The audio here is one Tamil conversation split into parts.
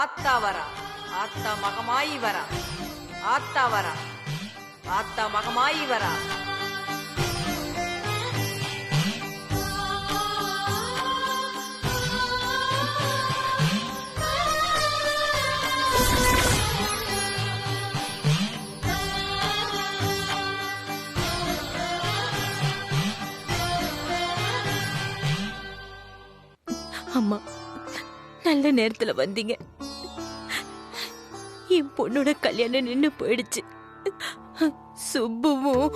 ஆத்தா வரா, ஆத்தா மகமாயி வரா, ஆத்தா வரா, ஆத்தா மகமாயி வரா. அம்மா, நல்ல நேரத்துல வந்தீங்க. என் பொண்ணோட கல்யாணம் நின்னு போயிடுச்சு. சுப்புவும்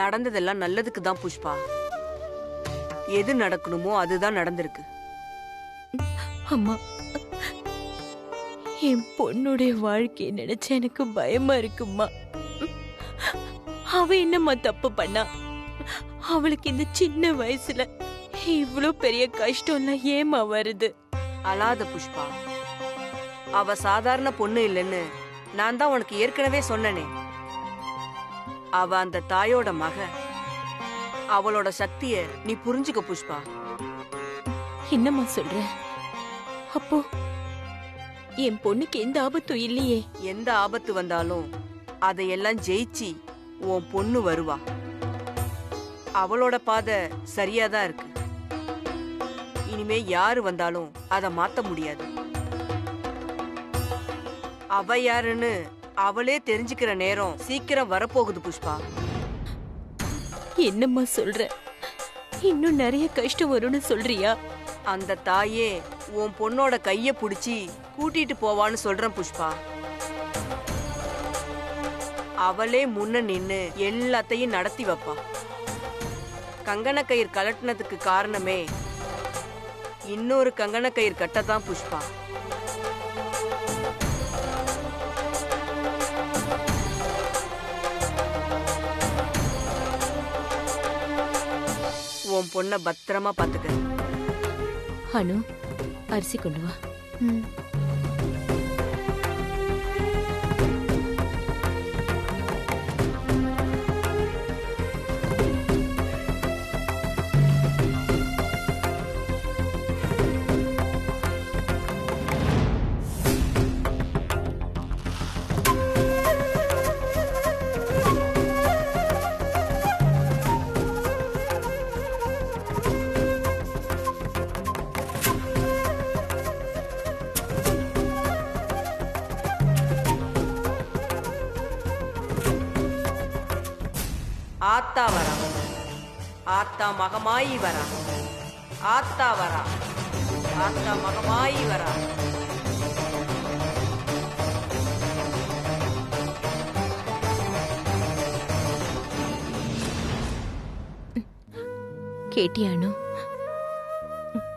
நடந்ததெல்லாம் நல்லதுக்கு தான் புஷ்பா. எது நடக்கணுமோ அதுதான் நடந்திருக்கு. அம்மா, என் பொண்ணுடைய வாழ்க்கையை நினைச்சா எனக்கு பயமா இருக்குமா. அவ என்னம்மா தப்பு பண்ணா? அவளுக்கு இந்த சின்ன வயசுல இவ்ளோ பெரிய கஷ்டம்லாம் ஏமா வருது? அழாத புஷ்பா, அவ சாதாரண பொண்ணு இல்லைன்னு நான் தான் உனக்கு ஏற்கனவே சொன்னனே. அவ அந்த தாயோட மக. அவளோட சக்திய நீ புரிஞ்சுக்க புஷ்பா. என்னம்மா சொல்ற? அப்போ என் பொண்ணுக்கு எந்த ஆபத்தும் இல்லையே? எந்த ஆபத்து வந்தாலும் அதையெல்லாம் ஜெயிச்சு உன் பொண்ணு வருவா. அவளோட பாதை சரியாதான் இருக்கு. இனிமே யாரு வந்தாலும் அதை மாத்த முடியாது. அவ யாருன்னு அவளே தெரிஞ்சுக்கிற நேரம் சீக்கிரம் வரப்போகுது புஷ்பா. என்னம்மா சொல்ற? இன்னும் நிறைய கஷ்டம் வரும்னு சொல்றியா? அந்த தாயே உன் பொண்ணோட கைய புடிச்சு கூட்டிட்டு போவான்னு சொல்றேன் புஷ்பா. அவளே முன்ன நின்னு எல்லாத்தையும் நடத்தி வைப்பா. கங்கண கயிறு கலட்டினதுக்கு காரணமே இன்னொரு கங்கண கயிறு கட்டதான் புஷ்பா. உன் பொண்ண பத்திரமா பாத்துக்க. அனு, அரிசி கொண்டு வா. ஆத்தா வரா, ஆத்தா மகமாயி வரா, ஆத்தா வரா, ஆத்தா மகமாயி வரா. கேட்டியானு?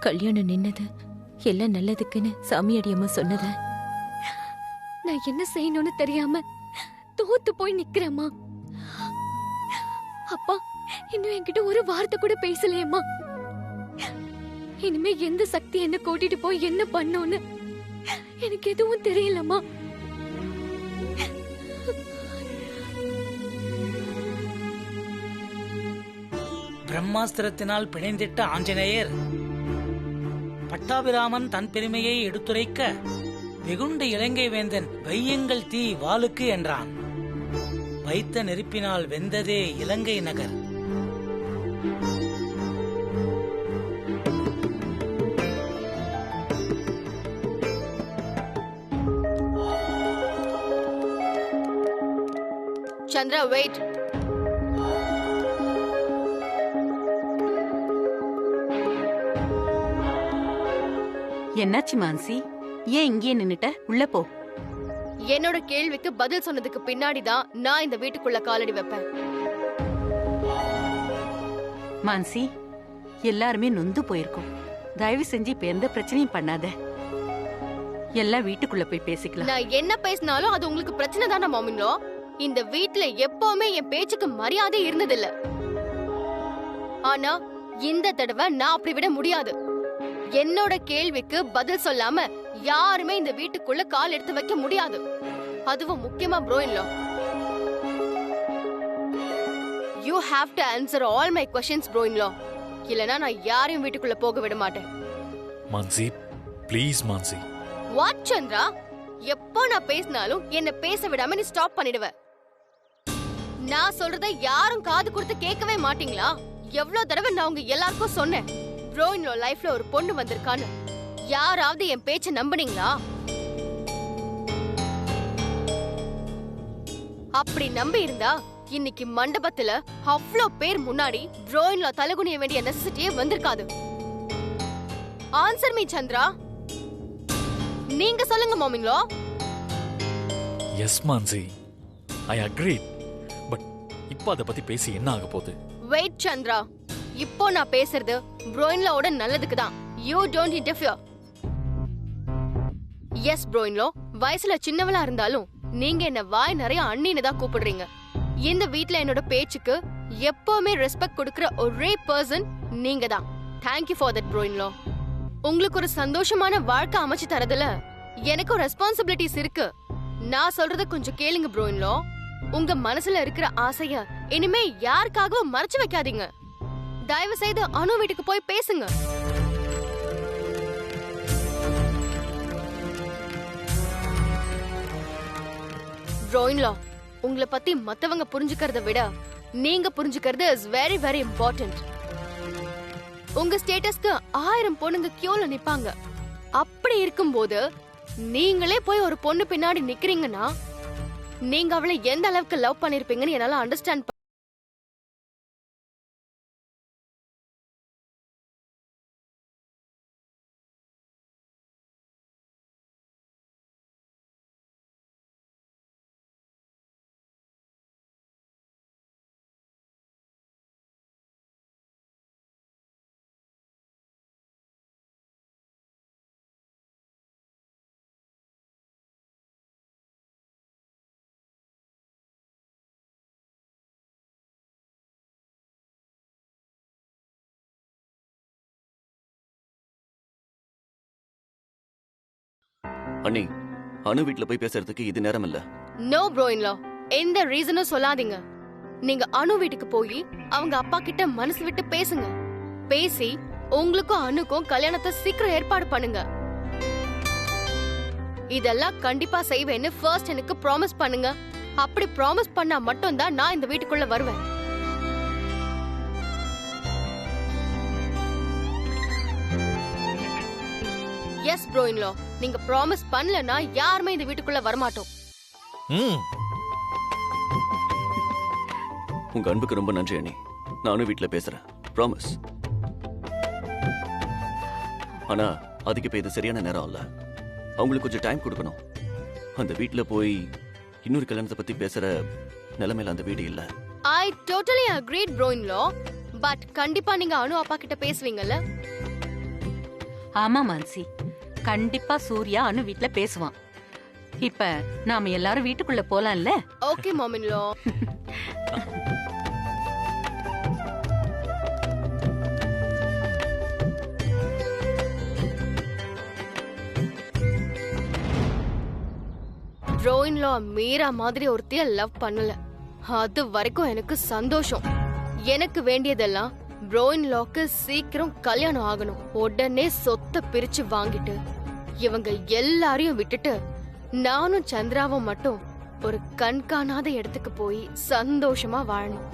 கல்யாணம் நின்னது எல்லாம் நல்லதுக்குன்னு சாமியாடி அம்மா சொன்னத. நான் என்ன செய்யணும்னு தெரியாம தோத்து போய் நிக்கிறேம்மா. அப்பா இன்னும் என்கிட்ட ஒரு வார்த்தை கூட பேசலையேம்மா. இனிமே எந்த சக்தி என்ன கூட்டிட்டு போய் என்ன பண்ணும்னு எனக்கு எதுவும் தெரியலம்மா. பிரம்மாஸ்திரத்தினால் பிணைந்திட்ட ஆஞ்சநேயர் பட்டாபிராமன் தன் பெருமையை எடுத்துரைக்க வெகுண்ட இலங்கை வேந்தன் வையங்கள் தீ வாளுக்கு என்றான். வைத்த நெருப்பினால் வெந்ததே இலங்கை நகர். சந்திரா, வெயிட். என்னாச்சு மான்சி? ஏன் இங்கே நின்னுட்ட? உள்ள போ. என்னோட கேள்விக்கு பதில் சொன்னதுக்கு பின்னாடிதான் நான் இந்த வீட்டுக்குள்ள காலடி வைப்பேன். மான்சி, எல்லாருமே நொந்து போயிருக்கோம். தயவு செஞ்சு இப்ப எந்த பிரச்சனையும் பண்ணாத. எல்லாம் வீட்டுக்குள்ள போய் பேசிக்கலாம். நான் என்ன பேசினாலும் அது உங்களுக்கு பிரச்சனை தானே மாமின்லோ? இந்த வீட்டுல எப்பவுமே என் பேச்சுக்கு மரியாதை இருந்ததில்ல. ஆனா இந்த தடவை நான் அப்படி விட முடியாது. என்னோட கேள்விக்கு பதில் சொல்லாம யாருமே இந்த வீட்டுக்குள்ள கால் எடுத்து வைக்க முடியாது. அதுவும் முக்கியமா ப்ரோ இல்ல. You have to answer all my questions bro in law. இல்லனா நான் யாரையும் வீட்டுக்குள்ள போக விட மாட்டேன். மான்சி ப்ளீஸ் மான்சி. வாட் சந்திரா, எப்போ நான் பேசினாலும் என்ன பேச விடாம நீ ஸ்டாப் பண்ணிடுவ. நான் சொல்றத யாரும் காது கொடுத்து கேட்கவே மாட்டீங்களா? எவ்வளவு தடவை நான் உங்க எல்லாருக்கும் சொன்னேன் ப்ரோ இன் லா லைஃப்ல ஒரு பொண்ணு வந்திருக்கான்னு. யாராவது என் பேச்ச நம்புனீங்களா? அப்படி நம்பி இருந்தா இன்னைக்கு மண்டபத்துல அவ்ளோ பேர் முன்னாடி ப்ரோ இன் லா தலகுனிய வேண்டிய நெசசிட்டியே வந்திருக்காது. Answer me Chandra. நீங்க சொல்லுங்க மாமிங்களோ. Yes Mansi, I agree. But இப்போ அத பத்தி பேசி என்ன ஆக போகுது? வெயிட் சந்திரா, இப்போ நான் பேசுறது ப்ரோ இன் லாவோட நல்லதுக்கு தான். You don't interfere. Yes bro in law, வயசுல சின்னவளா இருந்தாலும் நீங்க என்ன வாய் நிறைய அண்ணின்னு தான் கூப்பிடுறீங்க. இந்த வீட்ல என்னோட பேச்சுக்கு எப்பவுமே ரெஸ்பெக்ட் கொடுக்கிற ஒரே பர்சன் நீங்க தான். Thank you for that bro in law. உங்களுக்கு ஒரு சந்தோஷமான வாழ்க்கை அமைச்சு தரதுல எனக்கு ரெஸ்பான்சிபிலிட்டிஸ் இருக்கு. நான் சொல்றத கொஞ்சம் கேளுங்க ப்ரோ இன் லா. உங்க மனசுல இருக்கிற ஆசைய இனிமே யாருக்காகவும் மறைச்சு வைக்காதீங்க. தயவு செய்து அனு வீட்டுக்கு போய் பேசுங்க. ப்ரோ இன் லா, உங்களை பத்தி மத்தவங்க புரிஞ்சுக்கிறத விட நீங்க புரிஞ்சுக்கிறது இஸ் வெரி வெரி இம்பார்ட்டன்ட். உங்க ஸ்டேட்டஸ்க்கு 1000 பொண்ணுங்க கியூல நிப்பாங்க. அப்படி இருக்கும்போது நீங்களே போய் ஒரு பொண்ணு பின்னாடி நிக்கிறீங்கன்னா நீங்க அவளை எந்த அளவுக்கு லவ் பண்ணிருப்பீங்கன்னு என்னால அண்டர்ஸ்டாண்ட். அண்ணி, அனு வீட்ல போய் பேசுறதுக்கு இது நேரம் இல்ல. நோ ப்ரோ இன் லா, எந்த ரீசனும் சொல்லாதீங்க. நீங்க அனு வீட்டுக்கு போய் அவங்க அப்பா கிட்ட மனசு விட்டு பேசுங்க. பேசி உங்களுக்கும் அனுக்கும் கல்யாணத்தை சீக்கிரம் ஏற்பாடு பண்ணுங்க. இதெல்லாம் கண்டிப்பா செய்வேன்னு ஃபர்ஸ்ட் எனக்கு ப்ராமிஸ் பண்ணுங்க. அப்படி ப்ராமிஸ் பண்ணா மட்டும் தான் நான் இந்த வீட்டுக்குள்ள வருவேன். எஸ் ப்ரோ இன் லா, நீங்க ப்ராமிஸ் பண்ணலனா யாருமே இந்த வீட்டுக்குள்ள வரமாட்டோம். உங்க அன்புக்கு ரொம்ப நன்றி அண்ணி. நானும் வீட்ல பேசுறேன். ப்ராமிஸ். ஆனா அதுக்கு இப்ப இது சரியான நேரம் இல்ல. அவங்களுக்கு கொஞ்சம் டைம் கொடுக்கணும். அந்த வீட்ல போய் இன்னொரு கல்யாணத்தை பத்தி பேசுற நிலைமையில அந்த வீடு இல்ல. I totally agreed bro in law. But கண்டிப்பா நீங்க அனு அப்பா கிட்ட பேசுவீங்கல்ல? ஆமா மான்சி, கண்டிப்பா சூர்யா அனு வீட்ல பேசுவான். இப்ப நாம எல்லாரும் வீட்டுக்குள்ள போலாம்ல? Okay mom in law. Bro in law Meera மாதிரி ஒருத்தைய லவ் பண்ணல. அது வரைக்கும் எனக்கு சந்தோஷம். எனக்கு வேண்டியதெல்லாம் ப்ரோ இன் லாக்கு சீக்கிரம் கல்யாணம் ஆகணும். உடனே சொத்தை பிரிச்சு வாங்கிட்டு இவங்க எல்லாரையும் விட்டுட்டு நானும் சந்திராவும் மட்டும் ஒரு கண் காணாத இடத்துக்கு போய் சந்தோஷமா வாழணும்.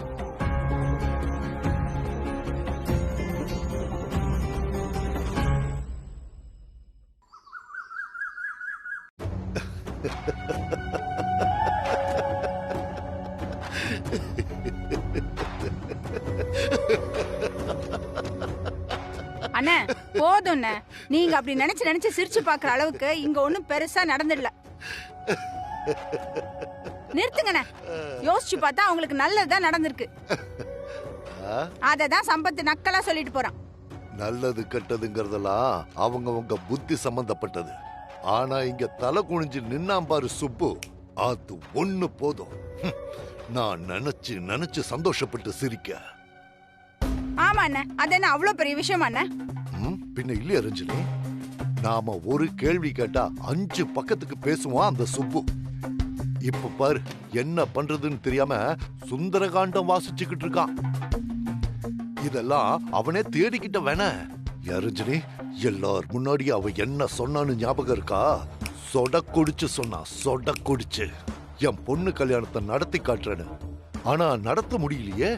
அண்ணா போதும், நீங்க அப்படி நினைச்சு சிரிச்சு பாக்குற அளவுக்கு இங்க ஒண்ணும் பெருசா நடந்துடல. நிறுத்துங்கண்ணே. யோசிச்சு பார்த்தா அவங்களுக்கு நல்லதுதான் நடந்திருக்கு. அததான் சம்பத்து நக்கலா சொல்லிட்டு போறான். நல்லது கெட்டதுங்கிறதெல்லாம் அவங்க புத்தி சம்பந்தப்பட்டது. ஆனா இங்க தலை குனிஞ்சு நின்னாம் பாரு சுப்பு, அது ஒண்ணு போதும். நான் நினைச்சு சந்தோஷப்பட்டு சிரிக்க. ஆமா அண்ணா, அது என்ன அவ்வளவு பெரிய விஷயம் அண்ணா? பின்ன இல்லையா ரஞ்சினி? நாம ஒரு கேள்வி கேட்டா 5 பக்கத்துக்கு பேசுவான் அந்த சுப்பு. இப்ப பாரு என்ன பண்றதுன்னு தெரியாம சுந்தரகாண்டம் வாசிச்சுக்கிட்டு இருக்கான். இதெல்லாம் அவனே தேடிக்கிட்ட வேணா. ரஜினி, எல்லார் முன்னாடி அவ என்ன சொன்னான்னு ஞாபகம் இருக்கா? சொடக்குடிச்சு சொன்னா, சொடக்குடிச்சு என் பொண்ணு கல்யாணத்தை நடத்தி காட்டுறேன்னு. ஆனா நடத்த முடியலையே.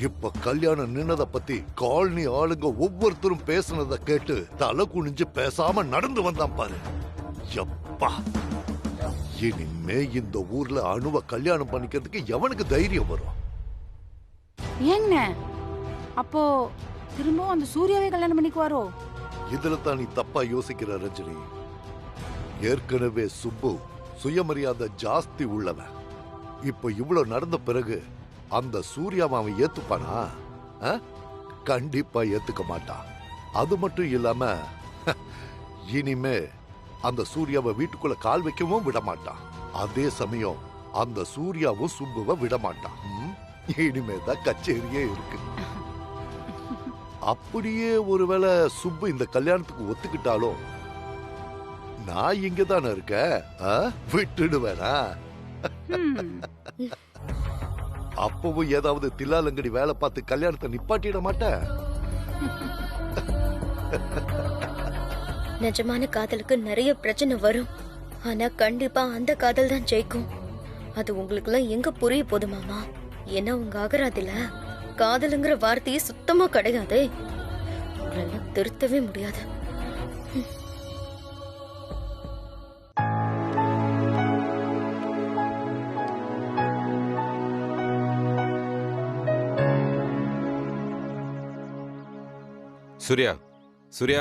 இப்ப கல்யாணம் நின்னத பத்தி காலனி ஆளுங்க ஒவ்வொருத்தரும் பேசுனத கேட்டு தலை குனிஞ்சு பேசாம நடந்து வந்தான் பாரு. எப்பா, இனிமே இந்த ஊர்ல அணுவ கல்யாணம் பண்ணிக்கிறதுக்கு எவனுக்கு தைரியம் வரும்? ஏங்க அப்போ திரும்பவும் அந்த சூர்யாவை கல்யாணம் பண்ணிக்குவாரோ? இதுல தான் நீ தப்பா யோசிக்கிற ரஜினி. ஏற்கனவே சுப்பு சுயமரியாதை ஜாஸ்தி உள்ளவன். இப்ப இவ்வளவு நடந்த பிறகு அந்த சூர்யாவை அவன் ஏத்துப்பானா? கண்டிப்பா ஏத்துக்க மாட்டான். அது மட்டும் இல்லாம இனிமே அந்த சூர்யாவை வீட்டுக்குள்ள கால் வைக்கவும் விட மாட்டான். அதே சமயம் அந்த சூர்யாவும் சுப்புவை விட மாட்டான். இனிமேதான் கச்சேரியே இருக்கு. அப்படியே ஒருவேளை சுப்பு இந்த கல்யாணத்துக்கு ஒத்துக்கிட்டாலும் நான் இங்கதானே இருக்க, விட்டுடுவேனா? அப்பவும் ஏதாவது தில்லாலங்கடி வேலை பார்த்து கல்யாணத்தை நிப்பாட்டிட மாட்டேன். நிஜமான காதலுக்கு நிறைய பிரச்சனை வரும். ஆனா கண்டிப்பா அந்த காதல் தான் ஜெயிக்கும். அது உங்களுக்கு எல்லாம் எங்க புரிய போது மாமா? ஏன்னா உங்க அகராதில காதலுங்கிற வார்த்தையே சுத்தமா கிடையாது. உங்களெல்லாம் திருத்தவே முடியாது. சூர்யா, சூர்யா,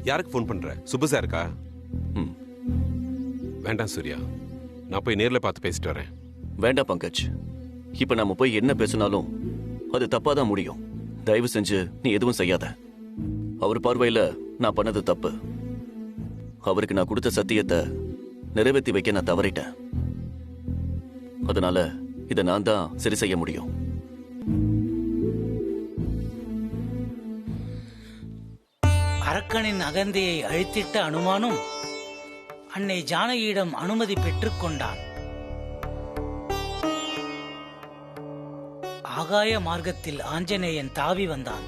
யாருக்கு ஃபோன் பண்ற? சுப்பு சாருக்கா? வேண்டாம் சூர்யா, நான் போய் நேர்ல பார்த்து பேசிட்டு வரேன். வேண்டாம் பங்கஜ், இப்ப நாம போய் என்ன பேசினாலும் அது தப்பாதான் முடியும். தயவு செஞ்சு நீ எதுவும் செய்யாத. அவர் பார்வையில நான் பண்ணது தப்பு. அவருக்கு நான் கொடுத்த சத்தியத்தை நிறைவேற்றி வைக்க நான் தவறிட்டேன். அதனால இதை நான் தான் சரி செய்ய முடியும். அரக்கனின் அகந்தையை அழித்திட்ட அனுமானும் அன்னை ஜானகியிடம் அனுமதி பெற்றுக் கொண்டான். ஆகாய மார்க்கத்தில் ஆஞ்சநேயன் தாவி வந்தான்.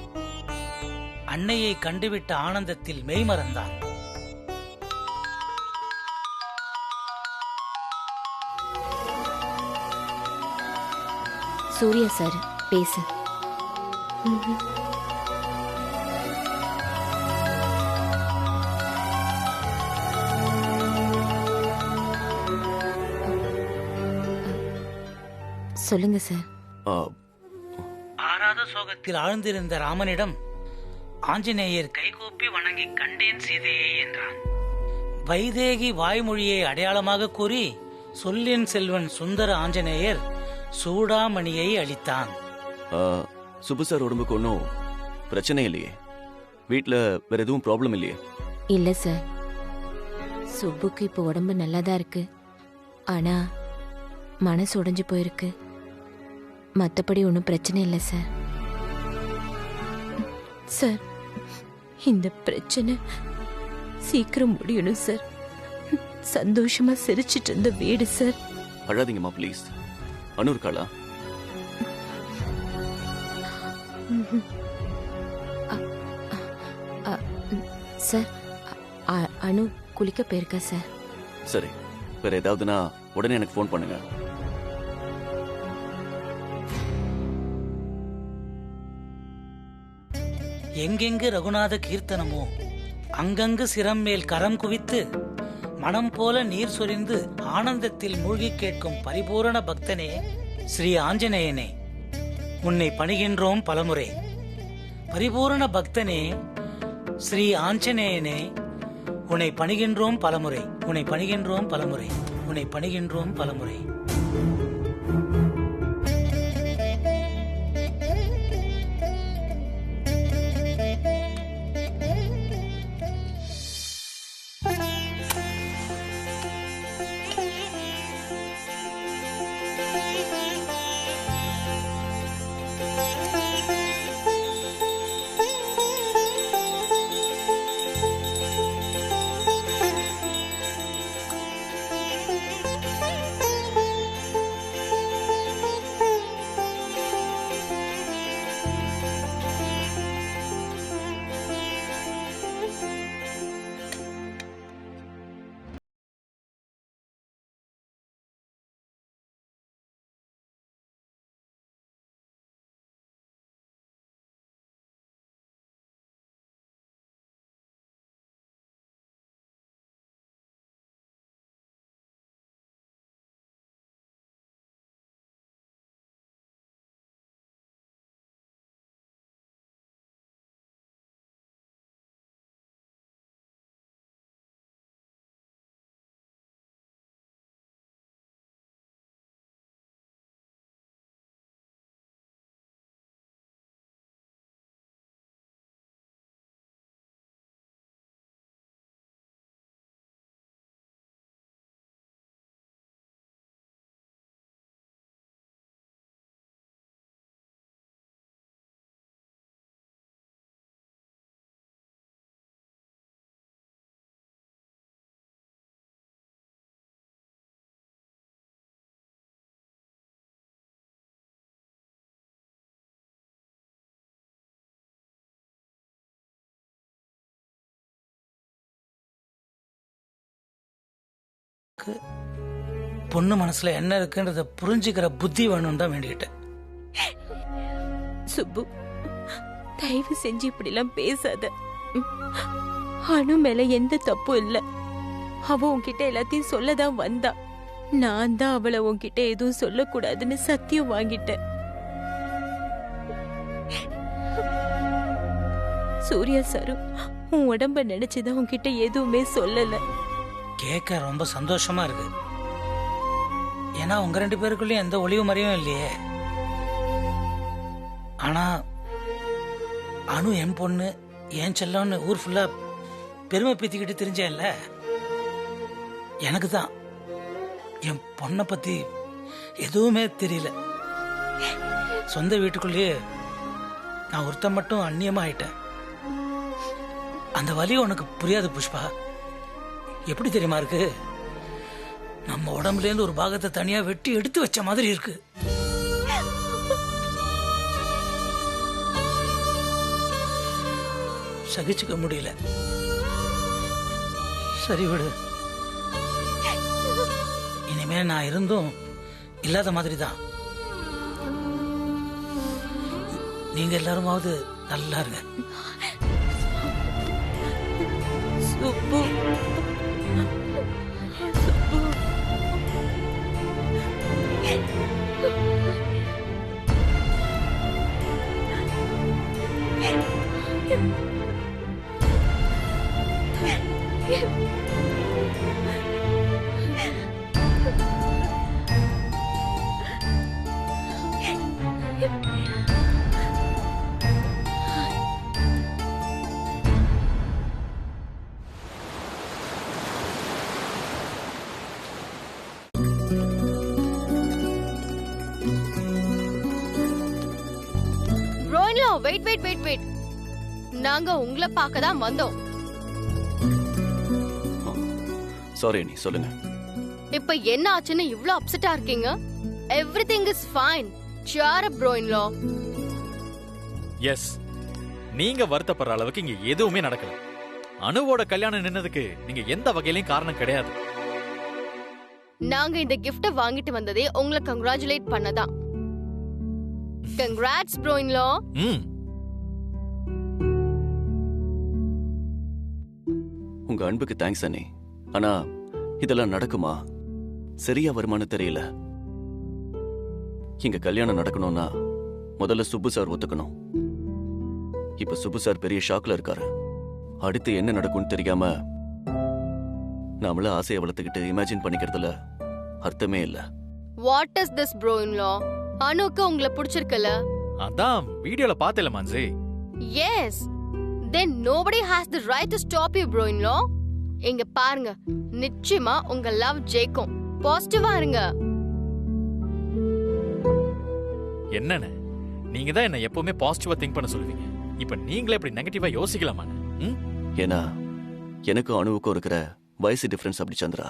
அன்னையை கண்டுவிட்ட ஆனந்தத்தில் மெய்மறந்தான். சூர்யா சார் பேசு. சொல்லுங்க சார். ஆறாத சோகத்தில் ஆழ்ந்திருந்த ராமனிடம் ஆஞ்சநேயர் கைகூப்பி வணங்கி கண்டேன் சீதையே என்றான். வைதேகி வாய்மொழியை அடையாளமாக கூறி சொல்லின் செல்வன் சுந்தர ஆஞ்சநேயர் சூடாமணியை அளித்தான். சுப்பு சார் உடம்புக்கு ஒன்றும் பிரச்சனை இல்லையே? வீட்டுல வேற எதுவும் ப்ராப்ளம் இல்லையே? இல்ல சார், சுப்புக்கு இப்போ உடம்பு நல்லாதான் இருக்கு. ஆனா மனசு உடைஞ்சு போயிருக்கு. மற்றபடி ஒன்றும் பிரச்சனை இல்லை சார். சார், இந்த பிரச்சனை சீக்கிரம் முடியணும் சார். சந்தோஷமா சிரிச்சிட்டு இருந்த வீடு சார். அழாதீங்கம்மா ப்ளீஸ். அனு இருக்காளா? சார், அனு குளிக்க போயிருக்கா சார். சரி, வேற ஏதாவதுனா உடனே எனக்கு ஃபோன் பண்ணுங்க. எங்கெங்கு ரகுநாத கீர்த்தனமோ அங்கங்கு சிரம் மேல் கரம் குவித்து மனம் போல நீர் சொரிந்து ஆனந்தத்தில் மூழ்கி கேட்கும் பரிபூரண பக்தனே ஸ்ரீ ஆஞ்சநேயனே, உன்னை பணிகின்றோம் பலமுறை. பரிபூரண பக்தனே ஸ்ரீ ஆஞ்சநேயனே, உன்னை பணிகின்றோம் பலமுறை, உன்னை பணிகின்றோம் பலமுறை, உன்னை பணிகின்றோம் பலமுறை. அனுவுக்கு பொண்ணு மனசுல என்ன இருக்குன்றத புரிஞ்சுக்கிற புத்தி வேணும் தான் வேண்டிக்கிட்டேன். சுப்பு, தயவு செஞ்சு இப்படி எல்லாம் பேசாத. அனு மேல எந்த தப்பும் இல்ல. அவ உன்கிட்ட எல்லாத்தையும் சொல்லதான் வந்தா. நான் தான் அவளை உன்கிட்ட எதுவும் சொல்லக்கூடாதுன்னு சத்தியம் வாங்கிட்டேன். சூர்யா சாரு உன் உடம்ப நினைச்சுதான் உன்கிட்ட எதுவுமே சொல்லல. கேட்க ரொம்ப சந்தோஷமா இருக்கு. ஏன்னா உங்க 2 பேருக்குள்ளயும் எந்த ஒளிவு மறையும் இல்லையே. ஆனா அனு என் பொண்ணு, என் செல்லம்னு ஊர் ஃபுல்லா பெருமை பீத்திக்கிட்டு தெரிஞ்சேன்ல. எனக்கு தான் என் பொண்ணை பத்தி எதுவுமே தெரியல. சொந்த வீட்டுக்குள்ளேயே நான் ஒருத்தன் மட்டும் அந்நியமா ஆயிட்டேன். அந்த வலி உனக்கு புரியாது புஷ்பா. எப்படி தெரியுமா இருக்கு? நம்ம உடம்புல இருந்து ஒரு பாகத்தை தனியா வெட்டி எடுத்து வச்ச மாதிரி இருக்கு. சகிச்சுக்க முடியல. சரி விடு. இனிமே நான் இருந்தும் இல்லாத மாதிரி தான். நீங்க எல்லாருமாவது நல்லா இருங்க. Subbu, wait wait wait wait, நாங்க உங்களை பார்க்க தான் வந்தோம். சாரி நீ சொல்லுங்க. இப்ப என்ன ஆச்சுன்னு இவ்ளோ அப்செட்டா இருக்கீங்க? Everything is fine. cheer up bro in law. Yes, நீங்க வருத்தப்படுற அளவுக்கு இங்க எதுவுமே நடக்கல. அனுவோட கல்யாணம் நின்னதுக்கு நீங்க எந்த வகையிலயும் காரணம் கிடையாது. நாங்க இந்த கிஃப்ட வாங்கிட்டு வந்ததே உங்களை கங்க்ராச்சுலேட் பண்ணதான். Congrats bro in law. உங்க அன்புக்கு தேங்க்ஸ் அண்ணி. ஆனா இதெல்லாம் நடக்குமா, சரியா வருமானு தெரியல. இங்க கல்யாணம் நடக்கணும்னா முதல்ல சுப்பு சார் ஒத்துக்கணும். இப்ப சுப்பு சார் பெரிய ஷாக்ல இருக்காரு. அடுத்து என்ன நடக்கும்னு தெரியாம நாமள ஆசையை வளர்த்துக்கிட்டு இமேஜின் பண்ணிக்கிறதுல அர்த்தமே இல்ல. What is this bro in law? அனுக்கு உங்களை பிடிச்சிருக்கல? அதான் வீடியோல பார்த்தல Mansi. Yes, then nobody has the right to stop you bro in law. இங்க பாருங்க, நிச்சயமா உங்க லவ் ஜெயிக்கும். பாசிட்டிவா இருங்க. என்னன்னு நீங்க தான் என்ன எப்பவுமே பாசிட்டிவா திங்க் பண்ண சொல்லுவீங்க. இப்ப நீங்களே இப்படி நெகட்டிவா யோசிக்கலாமா? ஏன்னா எனக்கு அணுவுக்கும் இருக்கிற வயசு டிஃபரன்ஸ் அப்படி சந்திரா.